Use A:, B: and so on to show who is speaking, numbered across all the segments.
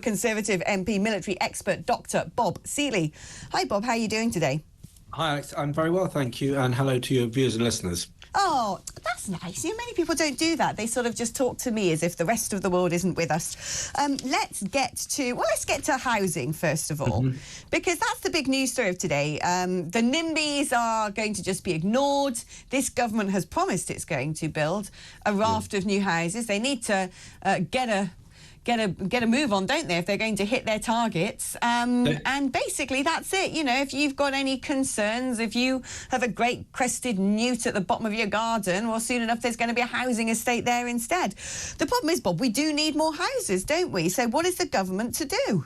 A: Conservative MP, military expert, Dr. Bob Seeley. Hi, Bob. How are you doing today?
B: Hi, Alex. I'm very well, thank you. And hello to your viewers and listeners.
A: Oh, that's nice. You know, many people don't do that. They sort of just talk to me as if the rest of the world isn't with us. Let's get to housing, first of all, because that's the big news story of today. The NIMBYs are going to just be ignored. This government has promised it's going to build a raft of new houses. They need to get a move on, don't they, if they're going to hit their targets. And basically that's it. You know, if you've got any concerns, if you have a great crested newt at the bottom of your garden, well, soon enough there's going to be a housing estate there instead. The problem is, Bob, we do need more houses, don't we? So what is the government to do?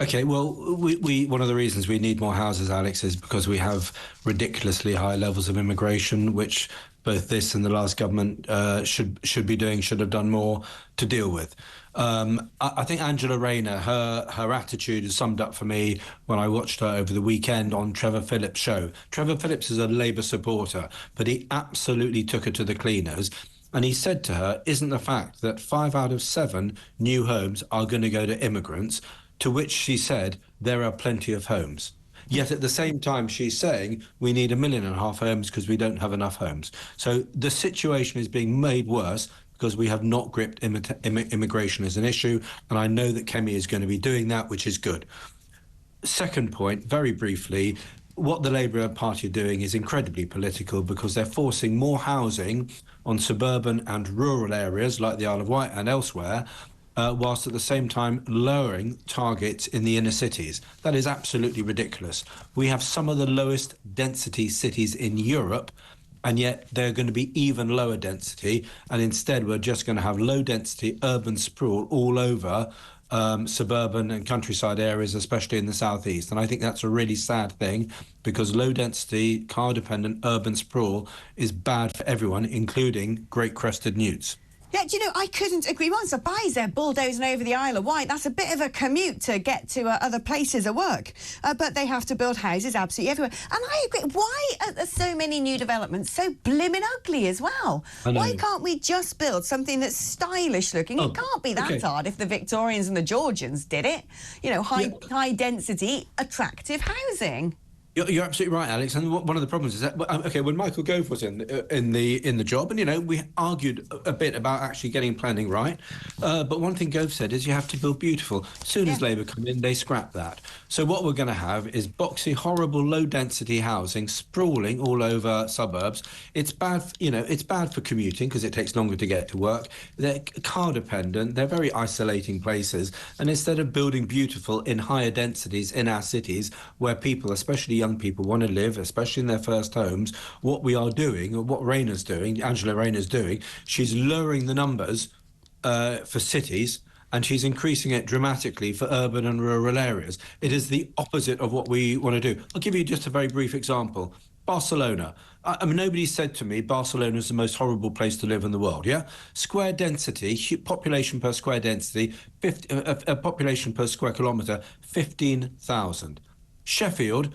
B: OK, well, one of the reasons we need more houses, Alex, is because we have ridiculously high levels of immigration, which both this and the last government should have done more to deal with. I think Angela Rayner, her attitude is summed up for me when I watched her over the weekend on Trevor Phillips' show. Trevor Phillips is a Labour supporter, but he absolutely took her to the cleaners. And he said to her, isn't the fact that 5 out of 7 new homes are going to go to immigrants, to which she said, there are plenty of homes. Yet at the same time, she's saying we need 1.5 million homes because we don't have enough homes. So the situation is being made worse because we have not gripped immigration as an issue. And I know that Kemi is going to be doing that, which is good. Second point, very briefly, what the Labour Party are doing is incredibly political because they're forcing more housing on suburban and rural areas like the Isle of Wight and elsewhere, whilst at the same time lowering targets in the inner cities. That is absolutely ridiculous. We have some of the lowest density cities in Europe, and yet they're going to be even lower density, and instead we're just going to have low density urban sprawl all over suburban and countryside areas, especially in the southeast. And I think that's a really sad thing because low density, car dependent urban sprawl is bad for everyone, including great crested newts.
A: Yeah, do you know, I couldn't agree more. Surprised they're bulldozing over the Isle of Wight. That's a bit of a commute to get to other places of work. But they have to build houses absolutely everywhere. And I agree. Why are there so many new developments so blimmin' ugly as well? Why can't we just build something that's stylish looking? It can't be that hard if the Victorians and the Georgians did it. You know, high density, attractive housing.
B: You're absolutely right, Alex. And one of the problems is that, OK, when Michael Gove was in the job, and, you know, we argued a bit about actually getting planning right. But one thing Gove said is you have to build beautiful. As soon as Labour come in, they scrap that. So what we're going to have is boxy, horrible, low-density housing sprawling all over suburbs. It's bad, you know, it's bad for commuting because it takes longer to get to work. They're car-dependent. They're very isolating places. And instead of building beautiful in higher densities in our cities where people, especially young people, want to live, especially in their first homes, what we are doing, or what Rayner's doing, Angela Rayner's doing, she's lowering the numbers for cities, and she's increasing it dramatically for urban and rural areas. It is the opposite of what we want to do. I'll give you just a very brief example. Barcelona. I mean, nobody said to me Barcelona is the most horrible place to live in the world, yeah? Square density, population per square density, population per square kilometre, 15,000. Sheffield,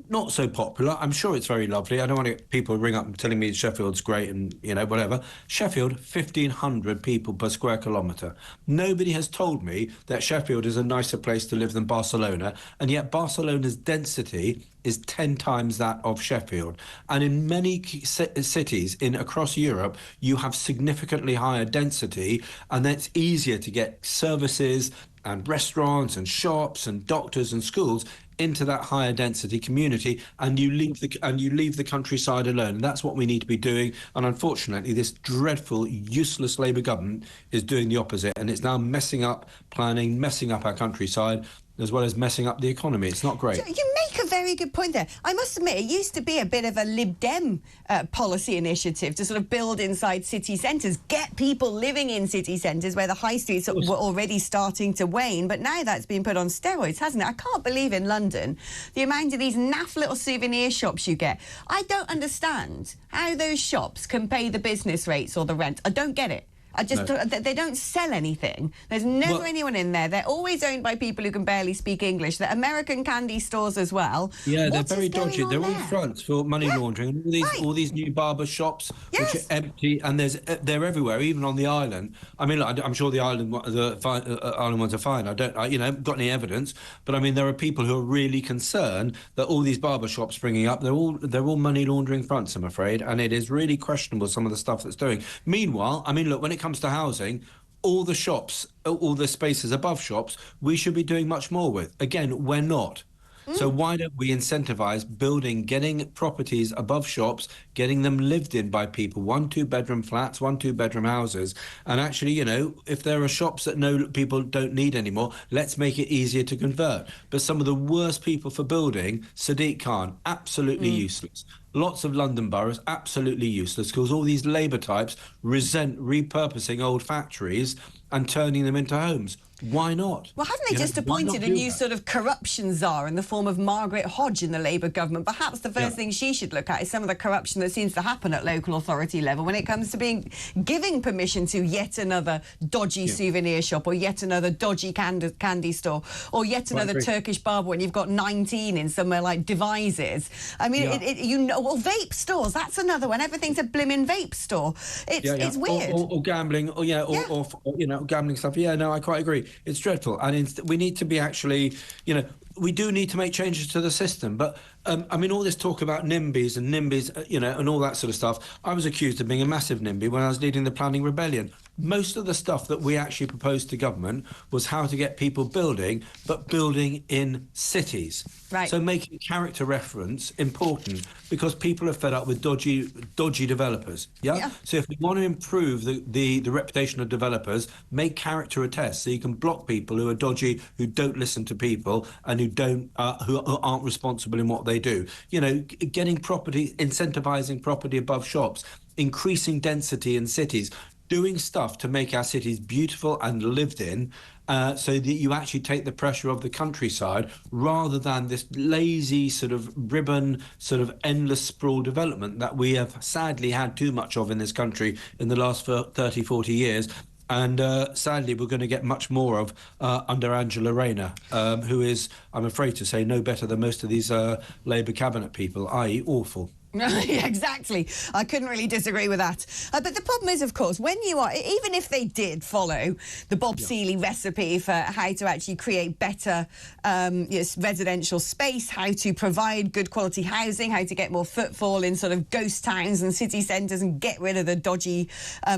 B: not so popular. I'm sure it's very lovely. I don't want to get people ring up and telling me Sheffield's great and, you know, whatever. Sheffield, 1,500 people per square kilometre. Nobody has told me that Sheffield is a nicer place to live than Barcelona, and yet Barcelona's density is 10 times that of Sheffield. And in many cities across Europe, you have significantly higher density, and that's easier to get services and restaurants and shops and doctors and schools into that higher density community, and you leave the countryside alone. And that's what we need to be doing. And unfortunately, this dreadful, useless Labour government is doing the opposite, and it's now messing up planning, messing up our countryside, as well as messing up the economy. It's not great.
A: You make a very good point there. I must admit, it used to be a bit of a Lib Dem policy initiative to sort of build inside city centres, get people living in city centres where the high streets were already starting to wane. But now that's been put on steroids, hasn't it? I can't believe in London the amount of these naff little souvenir shops you get. I don't understand how those shops can pay the business rates or the rent. I don't get it. They don't sell anything. There's never anyone in there. They're always owned by people who can barely speak English. They're American candy stores as well.
B: Yeah, they're very dodgy. They're on fronts for money laundering. And all these new barber shops, which are empty, and they're everywhere, even on the island. I mean, look, I'm sure the island ones are fine. I haven't got any evidence, but I mean, there are people who are really concerned that all these barber shops springing up, they're all money laundering fronts, I'm afraid, and it is really questionable some of the stuff that's doing. Meanwhile, I mean, look, when it comes to housing, all the shops, all the spaces above shops, we should be doing much more with. Again, we're not. So why don't we incentivize building, getting properties above shops, getting them lived in by people, 1 2-bedroom flats, 1 2-bedroom houses, and actually, if there are shops that people don't need anymore, let's make it easier to convert. But some of the worst people for building, Sadiq Khan, absolutely useless. Lots of London boroughs, absolutely useless, because all these Labour types resent repurposing old factories and turning them into homes. Why not?
A: Well, haven't they just appointed a new sort of corruption czar in the form of Margaret Hodge in the Labour government? Perhaps the first thing she should look at is some of the corruption that seems to happen at local authority level when it comes to giving permission to yet another dodgy souvenir shop, or yet another dodgy candy store, or yet another Turkish barber when you've got 19 in somewhere like Devizes. I mean, vape stores, that's another one. Everything's a blimmin' vape store. It's weird.
B: Or gambling, or gambling stuff. Yeah, no, I quite agree. It's dreadful, and we need to be actually, we do need to make changes to the system. But I mean, all this talk about NIMBYs and and all that sort of stuff. I was accused of being a massive NIMBY when I was leading the planning rebellion. Most of the stuff that we actually proposed to government was how to get people building, but building in cities.
A: Right.
B: So making character reference important, because people are fed up with dodgy developers. Yeah. So if we want to improve the reputation of developers, make character a test, so you can block people who are dodgy, who don't listen to people, and who aren't responsible in what they do. Getting property, incentivizing property above shops, increasing density in cities, doing stuff to make our cities beautiful and lived in, so that you actually take the pressure of the countryside, rather than this lazy sort of ribbon, sort of endless sprawl development that we have sadly had too much of in this country in the last 30, 40 years. And sadly, we're going to get much more of under Angela Rayner, who is, I'm afraid to say, no better than most of these Labour cabinet people, i.e. awful.
A: Yeah, exactly. I couldn't really disagree with that. But the problem is, of course, when you are, even if they did follow the Bob Seeley recipe for how to actually create better residential space, how to provide good quality housing, how to get more footfall in sort of ghost towns and city centres and get rid of the dodgy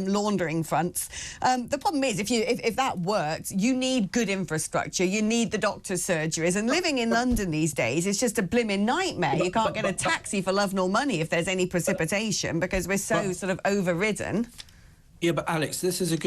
A: laundering fronts. The problem is, if that worked, you need good infrastructure. You need the doctor's surgeries. And living in London these days is just a blimmin' nightmare. You can't get a taxi for love nor money if there's any precipitation, because we're so sort of overridden.
B: Yeah, but Alex, this is a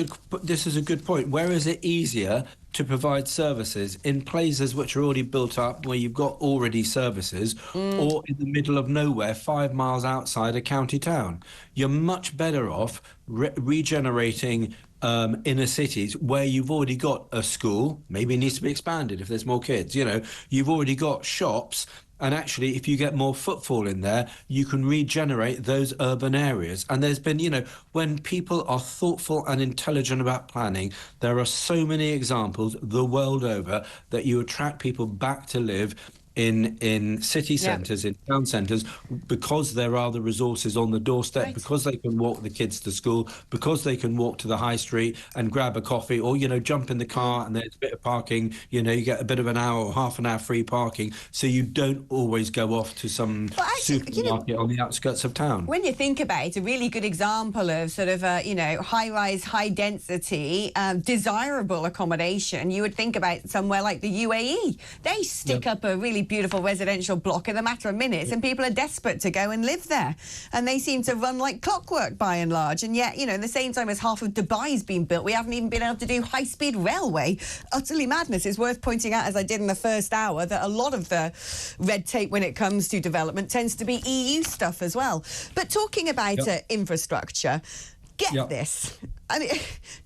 B: good point. Where is it easier to provide services in places which are already built up, where you've got already services, or in the middle of nowhere, 5 miles outside a county town? You're much better off regenerating inner cities where you've already got a school. Maybe it needs to be expanded if there's more kids. You've already got shops. And actually, if you get more footfall in there, you can regenerate those urban areas. And there's been, when people are thoughtful and intelligent about planning, there are so many examples the world over that you attract people back to live in city centres, in town centres, because there are the resources on the doorstep, because they can walk the kids to school, because they can walk to the high street and grab a coffee, or, jump in the car and there's a bit of parking, you get a bit of an hour or half an hour free parking, so you don't always go off to some supermarket on the outskirts of town.
A: When you think about it, a really good example of sort of, high-rise, high-density, desirable accommodation, you would think about somewhere like the UAE. They stick up a really beautiful residential block in a matter of minutes, and people are desperate to go and live there, and they seem to run like clockwork by and large. And yet, in the same time as half of Dubai's been built, we haven't even been able to do high-speed railway. Utterly madness. It's worth pointing out, as I did in the first hour, that a lot of the red tape when it comes to development tends to be EU stuff as well. But talking about infrastructure, get this. I mean,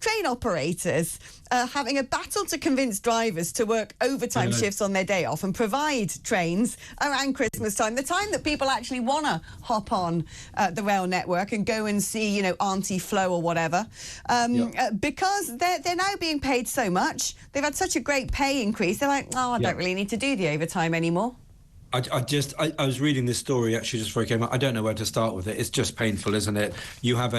A: train operators having a battle to convince drivers to work overtime shifts on their day off and provide trains around Christmas time, the time that people actually want to hop on the rail network and go and see, you know, Auntie Flo or whatever, because they're now being paid so much. They've had such a great pay increase. They're like, oh, I don't really need to do the overtime anymore.
B: I was reading this story actually just before I came out. I don't know where to start with it. It's just painful, isn't it? You have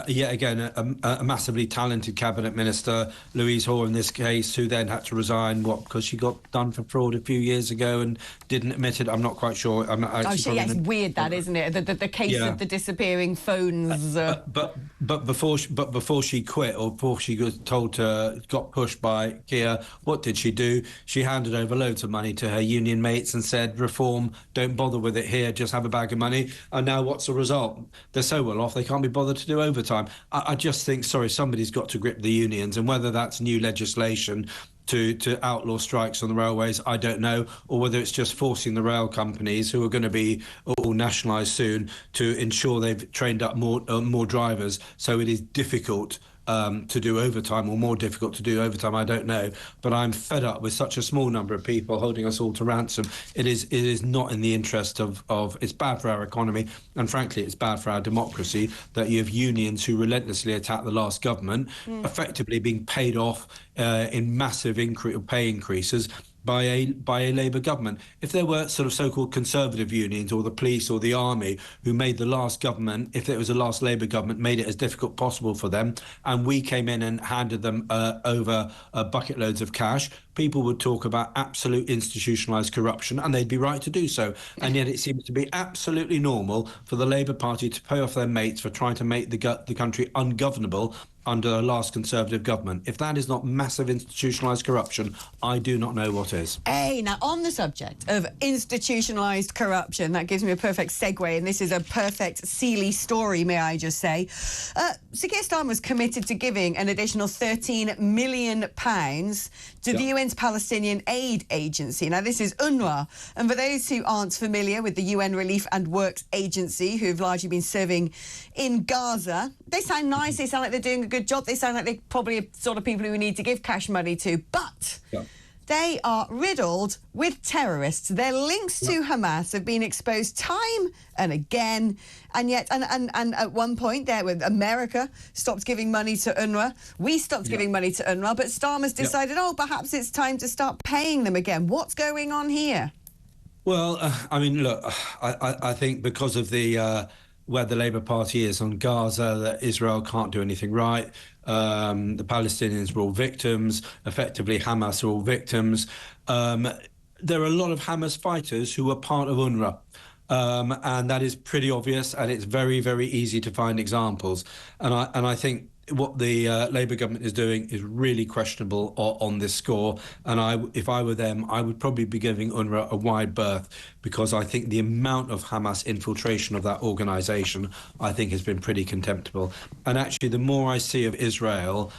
B: yet again a massively talented cabinet minister, Louise Hoare in this case, who then had to resign because she got done for fraud a few years ago and didn't admit it. I'm not quite sure.
A: It's weird, that, isn't it? The case of the disappearing phones.
B: But before she quit, or before she got pushed by Keir, what did she do? She handed over loads of money to her union mates and said, reform, don't bother with it here, just have a bag of money. And now what's the result? They're so well off they can't be bothered to do overtime. I just think, somebody's got to grip the unions, and whether that's new legislation to outlaw strikes on the railways, I don't know, or whether it's just forcing the rail companies, who are going to be all nationalised soon, to ensure they've trained up more drivers, so it is difficult to do overtime, or more difficult to do overtime. I don't know, but I'm fed up with such a small number of people holding us all to ransom. It is not in the interest of it's bad for our economy, and frankly it's bad for our democracy, that you have unions who relentlessly attack the last government, effectively being paid off in massive pay increases by a Labour government. If there were sort of so-called conservative unions, or the police or the army, who made the last government, if it was the last Labour government, made it as difficult possible for them, and we came in and handed them over bucket loads of cash, people would talk about absolute institutionalised corruption, and they'd be right to do so. And yet it seems to be absolutely normal for the Labour Party to pay off their mates for trying to make the country ungovernable under the last Conservative government. If that is not massive institutionalised corruption, I do not know what is.
A: Hey, now on the subject of institutionalised corruption, that gives me a perfect segue, and this is a perfect Seeley story, may I just say. Sir Keir Starmer was committed to giving an additional £13 million to the UN's Palestinian Aid Agency. Now, this is UNRWA, and for those who aren't familiar with the UN Relief and Works Agency, who've largely been serving in Gaza, they sound nice, they sound like they're doing a good job, they sound like they're probably the sort of people who we need to give cash money to, but they are riddled with terrorists. Their links to Hamas have been exposed time and again, and yet, and at one point there, with America stopped giving money to UNRWA, we stopped giving money to UNRWA, but Starmer's decided, perhaps it's time to start paying them again. What's going on here?
B: Well, I mean, look, I think because of the where the Labour Party is on Gaza, that Israel can't do anything right. The Palestinians were all victims. Effectively, Hamas are all victims. There are a lot of Hamas fighters who are part of UNRWA. And that is pretty obvious, and it's very, very easy to find examples. And I think what the Labour government is doing is really questionable on this score. And if I were them, I would probably be giving UNRWA a wide berth, because I think the amount of Hamas infiltration of that organisation, I think, has been pretty contemptible. And actually, the more I see of Israel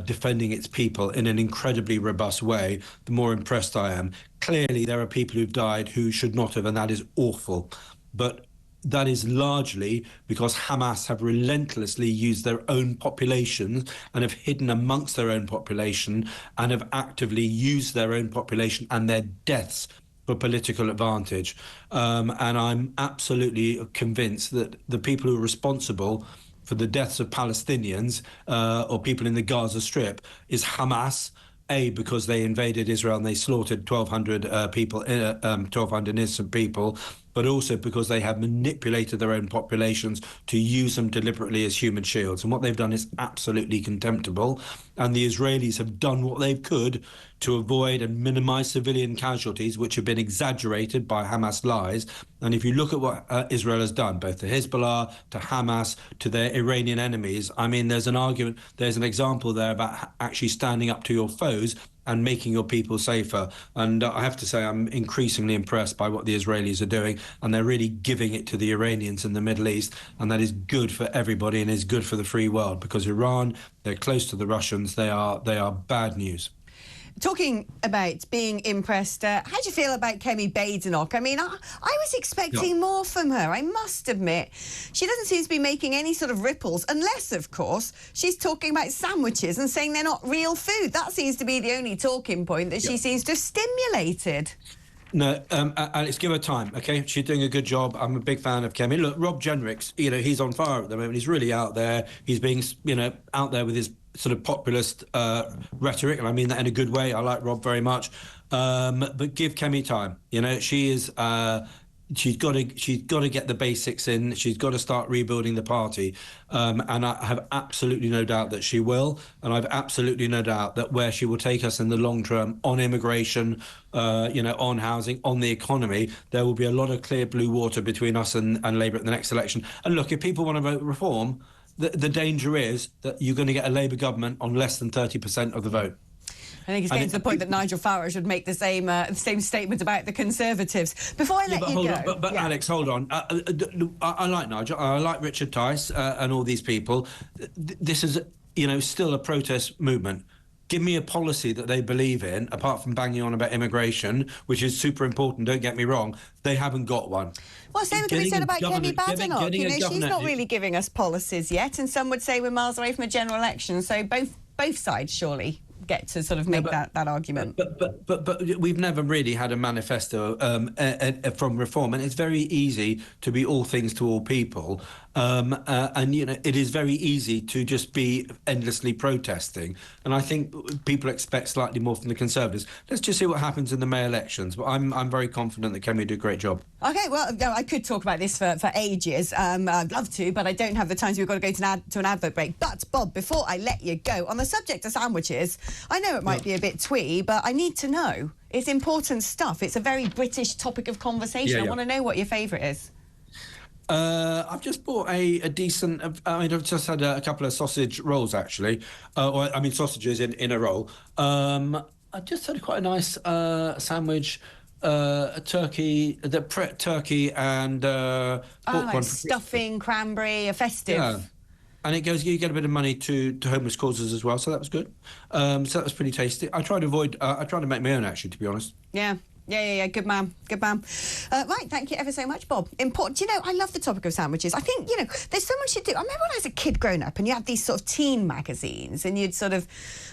B: defending its people in an incredibly robust way, the more impressed I am. Clearly, there are people who've died who should not have, and that is awful. But that is largely because Hamas have relentlessly used their own population and have hidden amongst their own population, and have actively used their own population and their deaths for political advantage. And I'm absolutely convinced that the people who are responsible for the deaths of Palestinians or people in the Gaza Strip is Hamas, because they invaded Israel and they slaughtered 1,200 people, 1,200 innocent people, but also because they have manipulated their own populations to use them deliberately as human shields. And what they've done is absolutely contemptible. And the Israelis have done what they could to avoid and minimize civilian casualties, which have been exaggerated by Hamas lies. And if you look at what Israel has done, both to Hezbollah, to Hamas, to their Iranian enemies, I mean, there's an example there about actually standing up to your foes and making your people safer. And I have to say, I'm increasingly impressed by what the Israelis are doing, and they're really giving it to the Iranians in the Middle East, and that is good for everybody and is good for the free world, because Iran, they're close to the Russians, they are bad news.
A: Talking about being impressed, how do you feel about Kemi Badenoch? I mean, I was expecting more from her, I must admit. She doesn't seem to be making any sort of ripples, unless, of course, she's talking about sandwiches and saying they're not real food. That seems to be the only talking point that she seems to have stimulated.
B: No, Alex, give her time, OK? She's doing a good job. I'm a big fan of Kemi. Look, Rob Jenrick's, he's on fire at the moment. He's really out there. He's being, out there with his sort of populist rhetoric, and I mean that in a good way. I like Rob very much. But give Kemi time. She is... She's got to get the basics in. She's got to start rebuilding the party, and I have absolutely no doubt that she will. And I've absolutely no doubt that where she will take us in the long term on immigration, on housing, on the economy, there will be a lot of clear blue water between us and Labour at the next election. And look, if people want to vote reform, the danger is that you're going to get a Labour government on less than 30% of the vote.
A: I think it's getting to the point that Nigel Farage would make the same statement about the Conservatives. Before I let you go...
B: But Alex, hold on. I like Nigel. I like Richard Tice and all these people. This is, still a protest movement. Give me a policy that they believe in, apart from banging on about immigration, which is super important, don't get me wrong. They haven't got one.
A: Well, same can be said about Kemi Badenoch. She's not really giving us policies yet, and some would say we're miles away from a general election, so both sides, surely, get to sort of make that argument.
B: But we've never really had a manifesto from Reform, and it's very easy to be all things to all people, and it is very easy to just be endlessly protesting, and I think people expect slightly more from the Conservatives. Let's just see what happens in the May elections, but I'm very confident that Kemi did a great job.
A: OK, well, I could talk about this for ages. I'd love to, but I don't have the time, so we've got to go to an advert break. But, Bob, before I let you go, on the subject of sandwiches, I know it might be a bit twee, but I need to know. It's important stuff. It's a very British topic of conversation. I want to know what your favourite is.
B: I've just bought a decent... I've just had a couple of sausage rolls, actually. Sausages in a roll. I just had quite a nice sandwich... turkey and pork one.
A: Stuffing, cranberry, a festive. Yeah.
B: And you get a bit of money to homeless causes as well, so that was good. So that was pretty tasty. I tried to make my own, actually, to be honest. Yeah. Good man.
A: Right, thank you ever so much, Bob. Important. I love the topic of sandwiches. I think, there's so much you do. I remember when I was a kid growing up and you had these sort of teen magazines and you'd sort of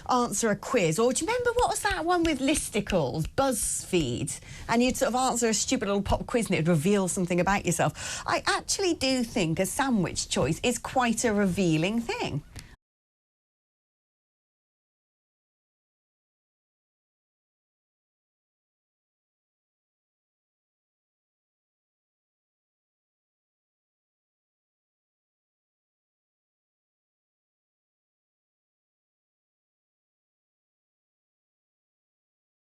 A: answer a quiz. Or do you remember, what was that one with listicles, BuzzFeed? And you'd sort of answer a stupid little pop quiz and it would reveal something about yourself. I actually do think a sandwich choice is quite a revealing thing.